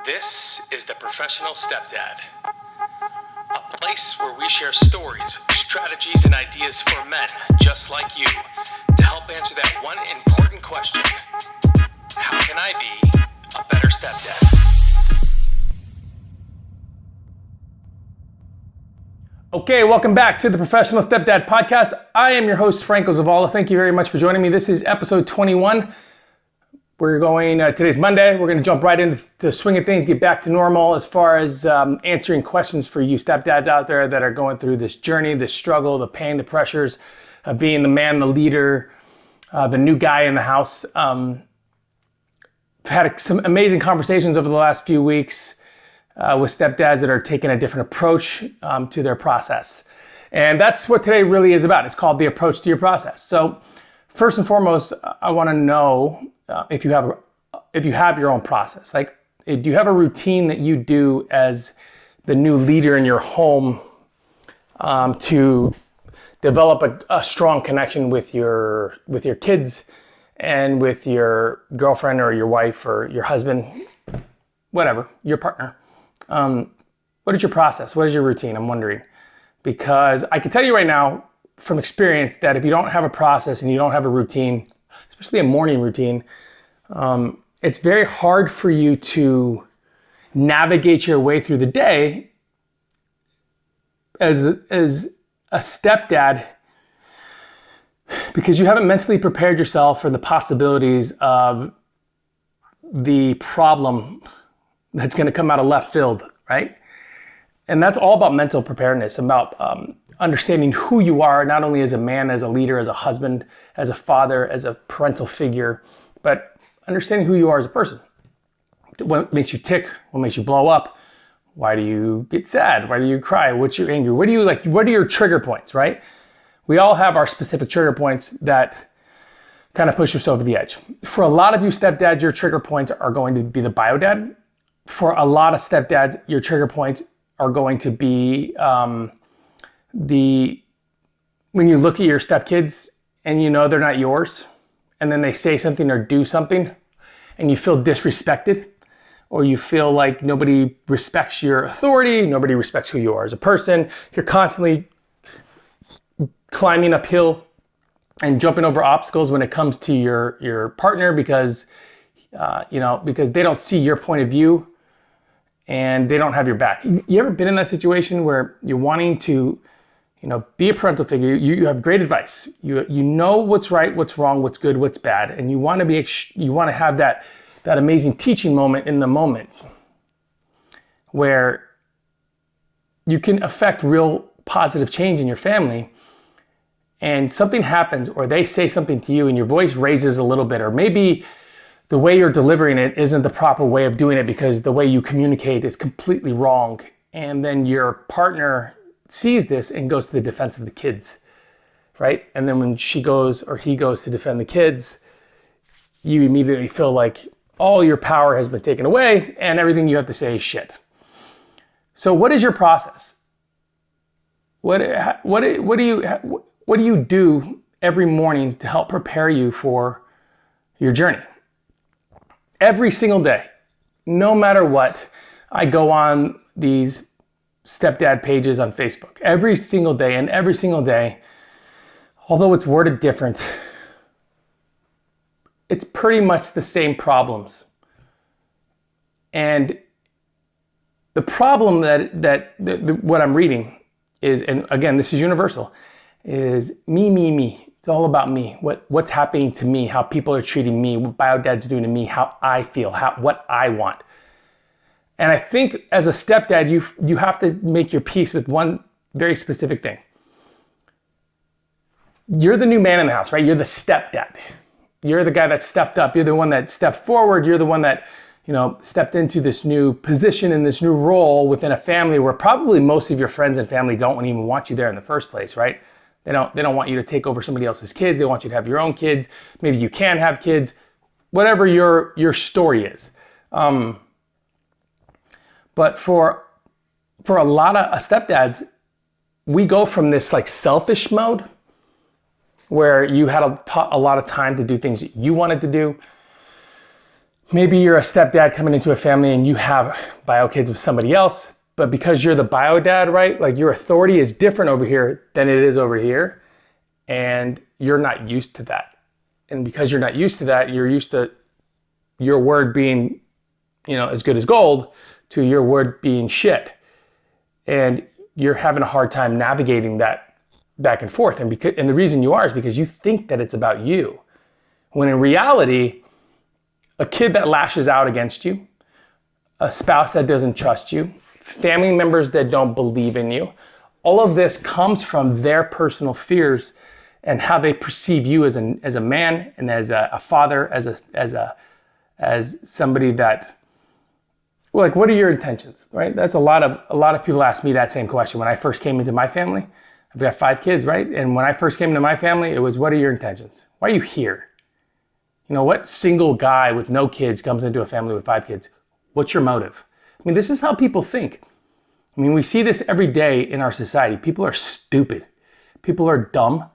This is The Professional Stepdad, a place where we share stories, strategies, and ideas for men just like you to help answer that one important question: how can I be a better stepdad? Okay, welcome back to the Professional Stepdad Podcast. I am your host, Franco Zavala. Thank you very much for joining me. This is episode 21. We're going, today's Monday. We're going to jump right into the swing of things, get back to normal as far as answering questions for you stepdads out there that are going through this journey, this struggle, the pain, the pressures of being the man, the leader, the new guy in the house. I've had some amazing conversations over the last few weeks with stepdads that are taking a different approach to their process. And that's what today really is about. It's called the approach to your process. So first and foremost, I want to know if you have your own process. Like, do you have a routine that you do as the new leader in your home to develop a strong connection with your kids and with your girlfriend or your wife or your husband, whatever, your partner? What is your process? What is your routine? I'm wondering, because I can tell you right now from experience that if you don't have a process and you don't have a routine, especially a morning routine, it's very hard for you to navigate your way through the day as a stepdad, because you haven't mentally prepared yourself for the possibilities of the problem that's going to come out of left field, right? And that's all about mental preparedness, about understanding who you are, not only as a man, as a leader, as a husband, as a father, as a parental figure, but understanding who you are as a person. What makes you tick? What makes you blow up? Why do you get sad? Why do you cry? What's your anger? What do you like? What are your trigger points, right? We all have our specific trigger points that kind of push us over the edge. For a lot of you stepdads, your trigger points are going to be the bio dad. For a lot of stepdads, your trigger points are going to be when you look at your stepkids and you know they're not yours, and then they say something or do something and you feel disrespected, or you feel like nobody respects your authority, nobody respects who you are as a person. You're constantly climbing uphill and jumping over obstacles when it comes to your partner because because they don't see your point of view and they don't have your back. You ever been in that situation where you're wanting to, be a parental figure? You have great advice. You know what's right, what's wrong, what's good, what's bad, and you want to have that amazing teaching moment in the moment where you can affect real positive change in your family. And something happens, or they say something to you, and your voice raises a little bit, or maybe the way you're delivering it isn't the proper way of doing it because the way you communicate is completely wrong. And then your partner sees this and goes to the defense of the kids, right? And then when she goes or he goes to defend the kids, you immediately feel like all your power has been taken away and everything you have to say is shit. So what is your process? What do you do every morning to help prepare you for your journey? Every single day, no matter what, I go on these stepdad pages on Facebook every single day, and every single day, although it's worded different, it's pretty much the same problems. And the problem that what I'm reading is, and again, this is universal, is me. It's all about me. What's happening to me, how people are treating me, what bio dad's doing to me, how I feel, what I want. And I think as a stepdad, you have to make your peace with one very specific thing. You're the new man in the house, right? You're the stepdad. You're the guy that stepped up. You're the one that stepped forward. You're the one that, stepped into this new position and this new role within a family where probably most of your friends and family don't even want you there in the first place, right? They don't want you to take over somebody else's kids. They want you to have your own kids. Maybe you can have kids, whatever your story is. But for a lot of stepdads, we go from this like selfish mode where you had a lot of time to do things that you wanted to do, maybe you're a stepdad coming into a family and you have bio kids with somebody else, but because you're the bio dad, right? Like your authority is different over here than it is over here. And you're not used to that. And because you're not used to that, you're used to your word being, as good as gold to your word being shit. And you're having a hard time navigating that back and forth. And the reason you are is because you think that it's about you. When in reality, a kid that lashes out against you, a spouse that doesn't trust you, family members that don't believe in you, all of this comes from their personal fears and how they perceive you as a man and as a father, as somebody that, well, like, what are your intentions, right? That's a lot of people ask me that same question. When I first came into my family, I've got 5 kids, right? And when I first came into my family, it was, what are your intentions? Why are you here? What single guy with no kids comes into a family with 5 kids? What's your motive? I mean, this is how people think. I mean, we see this every day in our society. People are stupid. People are dumb.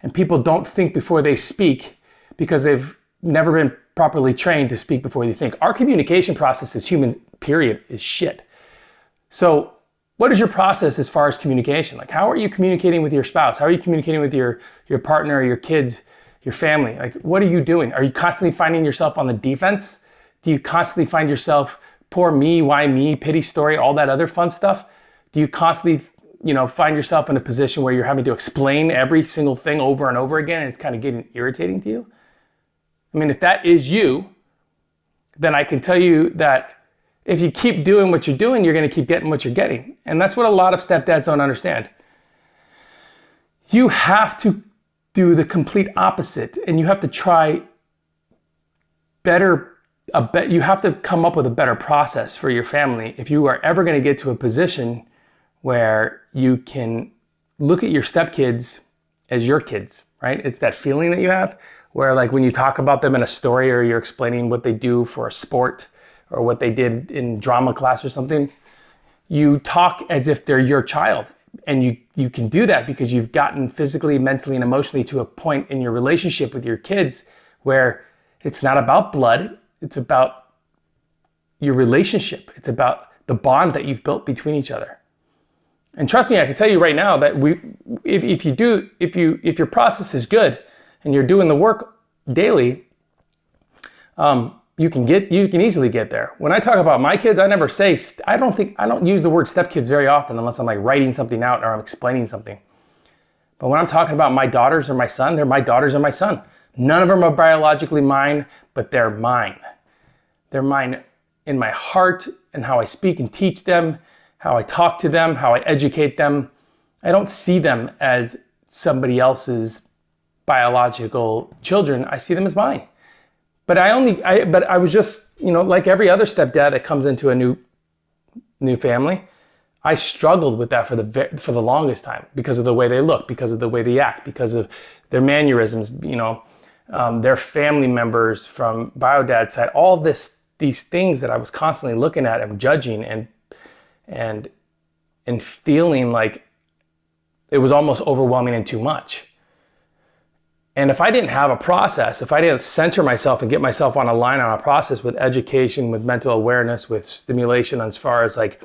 And people don't think before they speak because they've never been properly trained to speak before they think. Our communication process as humans, period, is shit. So what is your process as far as communication? Like, how are you communicating with your spouse? How are you communicating with your partner, your kids, your family? Like, what are you doing? Are you constantly finding yourself on the defense? Do you constantly find yourself, poor me, why me, pity story, all that other fun stuff? Do you constantly find yourself in a position where you're having to explain every single thing over and over again and it's kind of getting irritating to you? I mean, if that is you, then I can tell you that if you keep doing what you're doing, you're going to keep getting what you're getting. And that's what a lot of stepdads don't understand. You have to do the complete opposite, and you have to try you have to come up with a better process for your family if you are ever going to get to a position where you can look at your stepkids as your kids, right? It's that feeling that you have where, like, when you talk about them in a story or you're explaining what they do for a sport or what they did in drama class or something, you talk as if they're your child. And you can do that because you've gotten physically, mentally, and emotionally to a point in your relationship with your kids where it's not about blood, it's about your relationship. It's about the bond that you've built between each other. And trust me, I can tell you right now that if your process is good and you're doing the work daily, you can easily get there. When I talk about my kids, I don't use the word stepkids very often unless I'm like writing something out or I'm explaining something. But when I'm talking about my daughters or my son, they're my daughters or my son. None of them are biologically mine, but they're mine. They're mine in my heart and how I speak and teach them, how I talk to them, how I educate them. I don't see them as somebody else's biological children. I see them as mine. But I was just, like every other stepdad that comes into a new family, I struggled with that for the longest time because of the way they look, because of the way they act, because of their mannerisms, their family members from bio dad's side, all these things that I was constantly looking at and judging and feeling like it was almost overwhelming and too much. And if I didn't have a process, if I didn't center myself and get myself on a line on a process with education, with mental awareness, with stimulation as far as like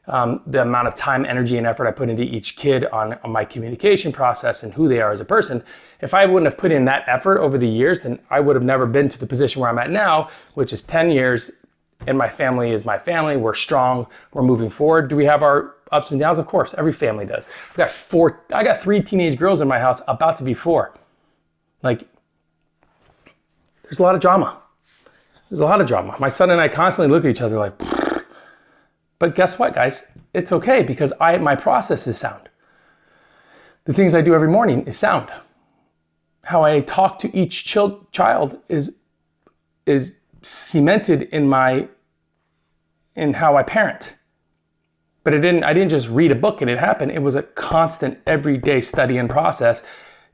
the amount of time, energy, and effort I put into each kid on my communication process and who they are as a person, if I wouldn't have put in that effort over the years, then I would have never been to the position where I'm at now, which is 10 years and my family is my family. We're strong. We're moving forward. Do we have our ups and downs? Of course, every family does. I got 3 teenage girls in my house, about to be 4. Like, there's a lot of drama. My son and I constantly look at each other like, pfft. But guess what, guys? It's okay because my process is sound. The things I do every morning is sound. How I talk to each child is cemented in how I parent. But I didn't just read a book and it happened. It was a constant everyday study and process.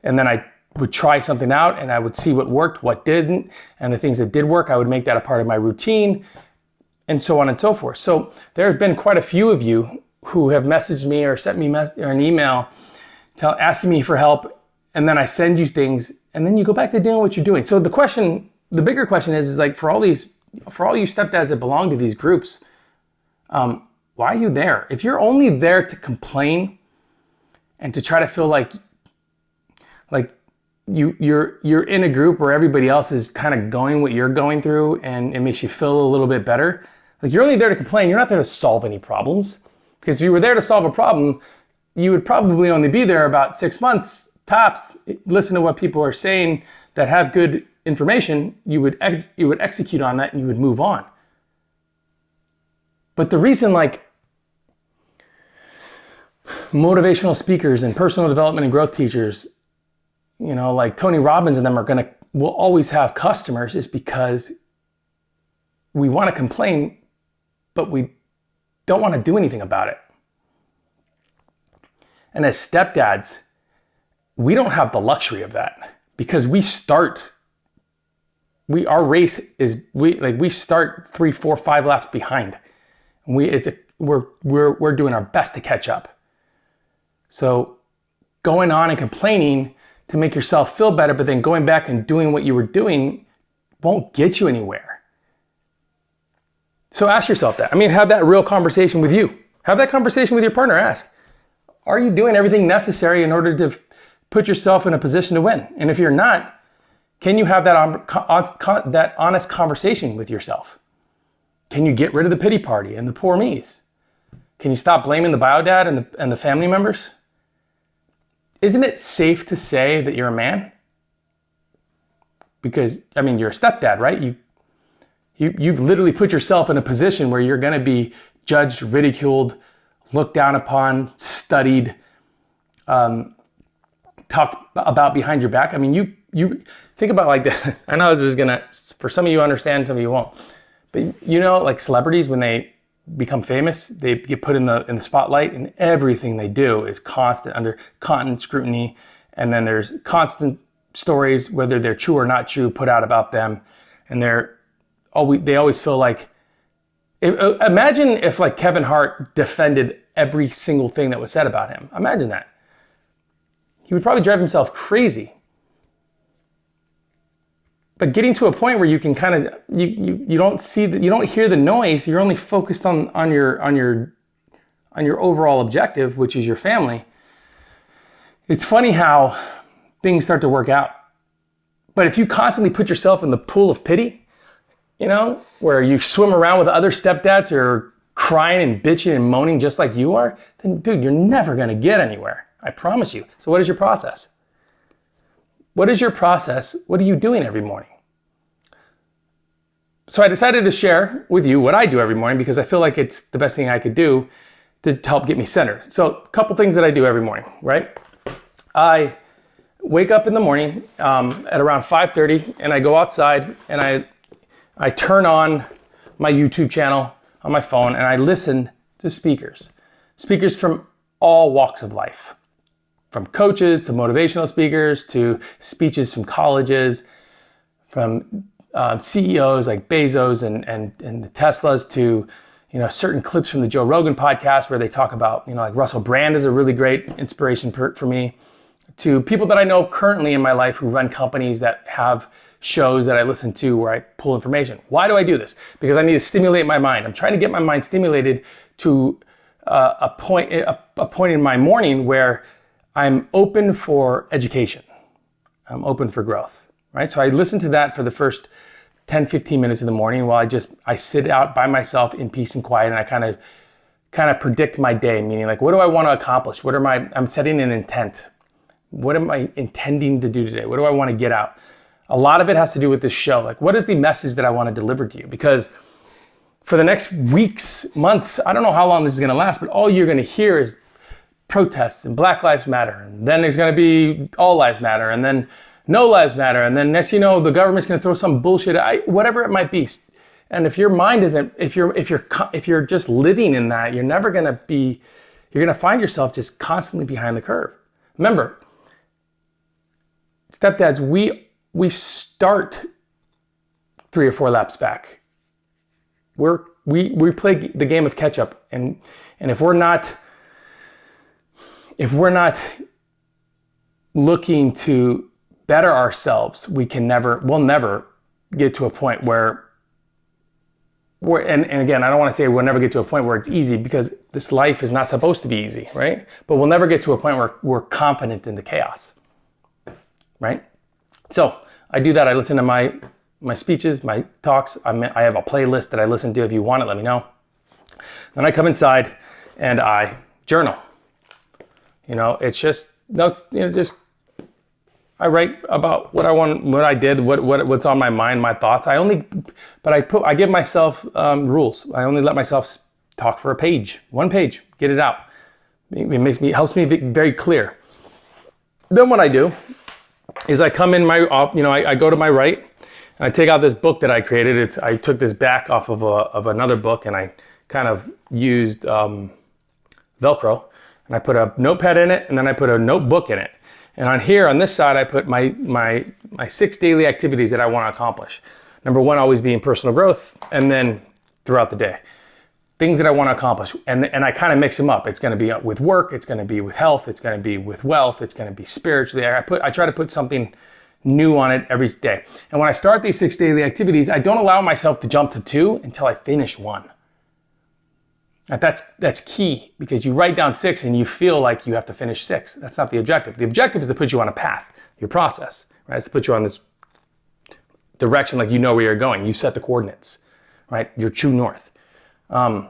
And then I would try something out and I would see what worked, what didn't. And the things that did work, I would make that a part of my routine and so on and so forth. So there have been quite a few of you who have messaged me or sent me an email asking me for help. And then I send you things and then you go back to doing what you're doing. So the bigger question is like for all these for all you stepdads that belong to these groups, why are you there? If you're only there to complain and to try to feel like you're in a group where everybody else is kind of going what you're going through and it makes you feel a little bit better, like you're only there to complain, you're not there to solve any problems. Because if you were there to solve a problem, you would probably only be there about 6 months tops, listen to what people are saying that have good information, you would execute on that and you would move on. But the reason like motivational speakers and personal development and growth teachers, like Tony Robbins and them will always have customers is because we want to complain, but we don't want to do anything about it. And as stepdads, we don't have the luxury of that because we start 3, 4, 5 laps behind. We're doing our best to catch up. So going on and complaining to make yourself feel better, but then going back and doing what you were doing won't get you anywhere. So ask yourself that. Have that real conversation with you. Have that conversation with your partner. Ask, are you doing everything necessary in order to put yourself in a position to win? And if you're not, can you have that honest conversation with yourself? Can you get rid of the pity party and the poor me's? Can you stop blaming the bio dad and the family members? Isn't it safe to say that you're a man? Because, you're a stepdad, right? You've literally put yourself in a position where you're going to be judged, ridiculed, looked down upon, studied, talked about behind your back. You think about like this. I know this is for some of you understand, some of you won't. But like celebrities, when they become famous, they get put in the spotlight, and everything they do is under constant scrutiny. And then there's constant stories, whether they're true or not true, put out about them. And they always feel like, imagine if like Kevin Hart defended every single thing that was said about him. Imagine that. He would probably drive himself crazy. But getting to a point where you can kind of, you don't hear the noise, you're only focused on your overall objective, which is your family. It's funny how things start to work out. But if you constantly put yourself in the pool of pity, where you swim around with other stepdads who are crying and bitching and moaning just like you are, then dude, you're never gonna get anywhere. I promise you. So what is your process? What is your process? What are you doing every morning? So I decided to share with you what I do every morning because I feel like it's the best thing I could do to help get me centered. So a couple things that I do every morning, right? I wake up in the morning at around 5:30 and I go outside and I turn on my YouTube channel on my phone and I listen to speakers from all walks of life, from coaches to motivational speakers to speeches from colleges, from CEOs like Bezos and the Teslas to certain clips from the Joe Rogan podcast where they talk about like Russell Brand is a really great inspiration for me, to people that I know currently in my life who run companies that have shows that I listen to where I pull information. Why do I do this? Because I need to stimulate my mind. I'm trying to get my mind stimulated to a point in my morning where I'm open for education. I'm open for growth, right? So I listen to that for the first 10, 15 minutes in the morning while I sit out by myself in peace and quiet, and I kind of predict my day, meaning like, what do I want to accomplish? I'm setting an intent. What am I intending to do today? What do I want to get out? A lot of it has to do with this show. Like, what is the message that I want to deliver to you? Because for the next weeks, months, I don't know how long this is going to last, but all you're going to hear is protests and Black Lives Matter. And then there's going to be All Lives Matter. And then No Lives Matter. And then next thing you know, the government's going to throw some bullshit, whatever it might be. And if your mind isn't, if you're just living in that, you're going to find yourself just constantly behind the curve. Remember, stepdads, we start 3 or 4 laps back. We play the game of catch up, and if we're not looking to better ourselves, we'll never get to a point where and again, I don't want to say we'll never get to a point where it's easy, because this life is not supposed to be easy, right? But we'll never get to a point where we're confident in the chaos, right? So I do that. I listen to my speeches, my talks. I have a playlist that I listen to. If you want it, let me know. Then I come inside and I journal. It's just notes. Just I write about what I want, what I did, what's on my mind, my thoughts. I give myself rules. I only let myself talk for one page, get it out. It helps me be very clear. Then what I do is I come in I go to my right and I take out this book that I created. I took this back off of another book, and I kind of used Velcro, and I put a notepad in it, and then I put a notebook in it. And on this side, I put my 6 daily activities that I want to accomplish. Number 1, always being personal growth, and then throughout the day, things that I want to accomplish. And I kind of mix them up. It's going to be with work, it's going to be with health, it's going to be with wealth, it's going to be spiritually. I try to put something new on it every day. And when I start these 6 daily activities, I don't allow myself to jump to 2 until I finish 1. That's key, because you write down 6 and you feel like you have to finish 6. That's not the objective. The objective is to put you on a path, your process, right? It's to put you on this direction, like you know where you're going. You set the coordinates, right? Your true north. And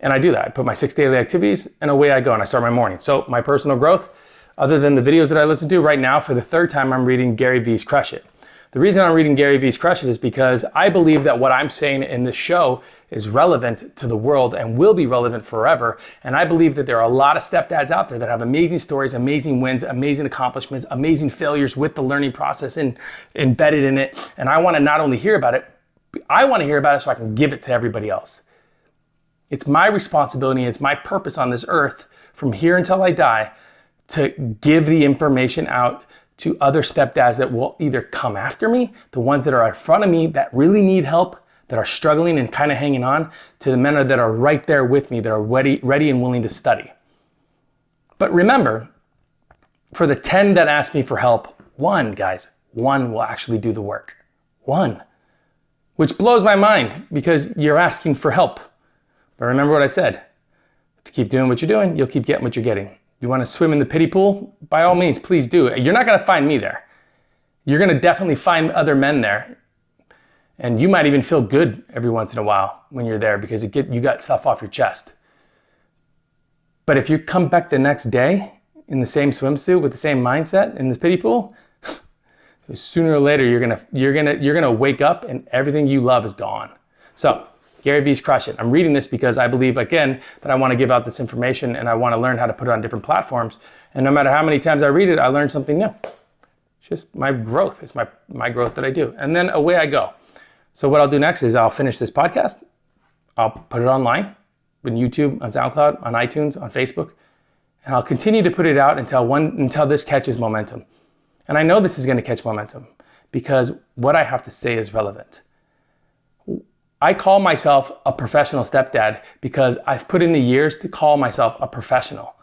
I do that. I put my 6 daily activities and away I go, and I start my morning. So my personal growth, other than the videos that I listen to right now, for the 3rd time, I'm reading Gary Vee's Crush It. The reason I'm reading Gary Vee's Crush It is because I believe that what I'm saying in this show is relevant to the world and will be relevant forever. And I believe that there are a lot of stepdads out there that have amazing stories, amazing wins, amazing accomplishments, amazing failures with the learning process embedded in it. And I want to not only hear about it, I want to hear about it so I can give it to everybody else. It's my responsibility, it's my purpose on this earth from here until I die to give the information out to other stepdads that will either come after me, the ones that are in front of me that really need help, that are struggling and kind of hanging on, to the men that are right there with me, that are ready and willing to study. But remember, for the 10 that ask me for help, one will actually do the work. One. Which blows my mind, because you're asking for help. But remember what I said. If you keep doing what you're doing, you'll keep getting what you're getting. You want to swim in the pity pool? By all means, please do. You're not going to find me there. You're going to definitely find other men there. And you might even feel good every once in a while when you're there, because you got stuff off your chest. But if you come back the next day in the same swimsuit with the same mindset in the pity pool, sooner or later you're gonna wake up and everything you love is gone. So Gary Vee's Crush It. I'm reading this because I believe, again, that I want to give out this information and I want to learn how to put it on different platforms. And no matter how many times I read it, I learn something new. It's just my growth. It's my growth that I do. And then away I go. So what I'll do next is I'll finish this podcast. I'll put it online on YouTube, on SoundCloud, on iTunes, on Facebook. And I'll continue to put it out until this catches momentum. And I know this is going to catch momentum because what I have to say is relevant. I call myself a professional stepdad because I've put in the years to call myself a professional.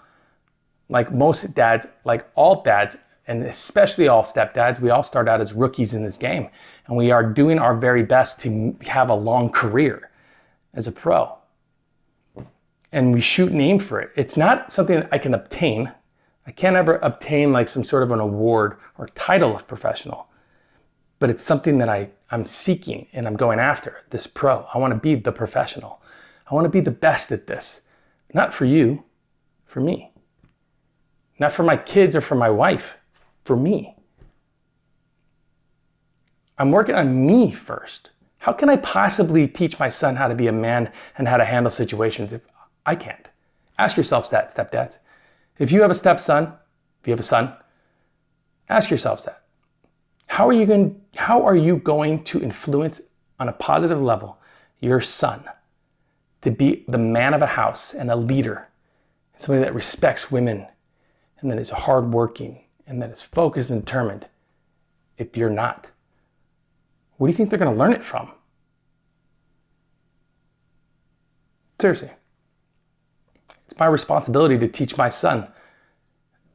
Like most dads, like all dads, and especially all stepdads, we all start out as rookies in this game. And we are doing our very best to have a long career as a pro. And we shoot and aim for it. It's not something that I can obtain. I can't ever obtain like some sort of an award or title of professional. But it's something that I'm seeking and I'm going after, this pro. I want to be the professional. I want to be the best at this. Not for you, for me. Not for my kids or for my wife, for me. I'm working on me first. How can I possibly teach my son how to be a man and how to handle situations if I can't? Ask yourselves that, stepdads. If you have a stepson, if you have a son, ask yourselves that. How are you going to influence on a positive level your son to be the man of a house and a leader, somebody that respects women and that is hardworking and that is focused and determined, if you're not? What do you think they're going to learn it from? Seriously. It's my responsibility to teach my son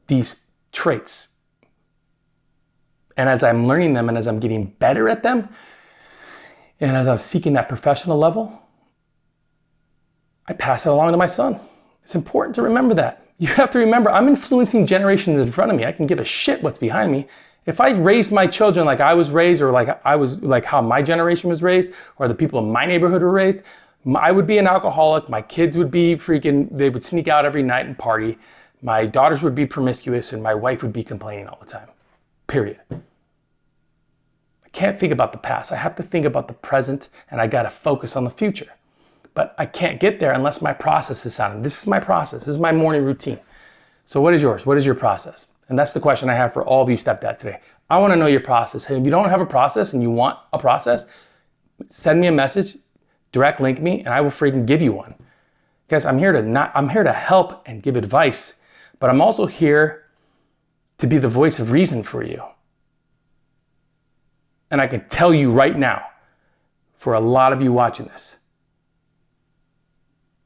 these traits. And as I'm learning them and as I'm getting better at them, And as I was seeking that professional level, I pass it along to my son. It's important to remember that. You have to remember, I'm influencing generations in front of me. I can give a shit what's behind me. If I raised my children like I was raised, or like how my generation was raised, or the people in my neighborhood were raised, I would be an alcoholic. My kids would be they would sneak out every night and party. My daughters would be promiscuous, and my wife would be complaining all the time. Period. I can't think about the past. I have to think about the present, and I got to focus on the future. But I can't get there unless my process is sound. This is my process. This is my morning routine. So what is yours? What is your process? And that's the question I have for all of you stepdads today. I want to know your process. And if you don't have a process and you want a process, send me a message, direct link me, and I will freaking give you one. Guys, I'm here to help and give advice, but I'm also here to be the voice of reason for you. And I can tell you right now, for a lot of you watching this,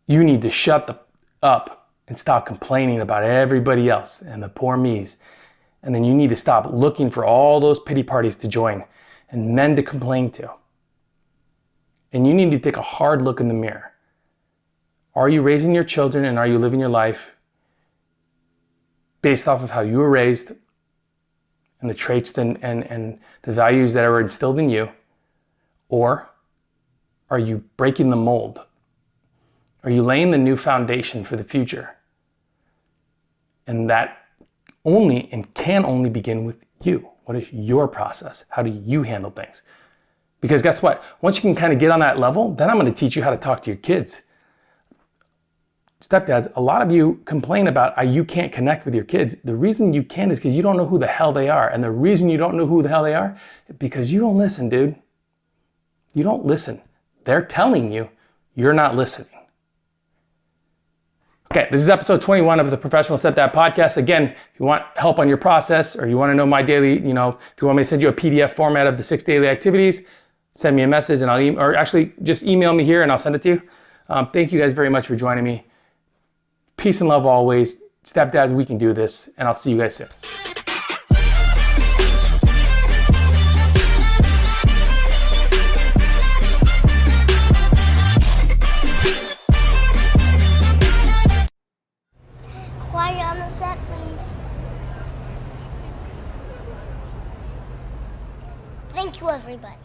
you need to shut up and stop complaining about everybody else and the poor me's. And then you need to stop looking for all those pity parties to join and men to complain to. And you need to take a hard look in the mirror. Are you raising your children and are you living your life based off of how you were raised and the traits and the values that are instilled in you? Or are you breaking the mold? Are you laying the new foundation for the future? And that only and can only begin with you. What is your process? How do you handle things? Because guess what? Once you can kind of get on that level, then I'm going to teach you how to talk to your kids. Stepdads, a lot of you complain about you can't connect with your kids. The reason you can't is because you don't know who the hell they are. And the reason you don't know who the hell they are is because you don't listen, dude. You don't listen. They're telling you, you're not listening. Okay, this is episode 21 of the Professional Stepdad Podcast. Again, if you want help on your process or you want to know my daily, if you want me to send you a PDF format of the 6 daily activities, send me a message and just email me here and I'll send it to you. Thank you guys very much for joining me. Peace and love always. Stepdads, we can do this, and I'll see you guys soon. Quiet on the set, please. Thank you, everybody.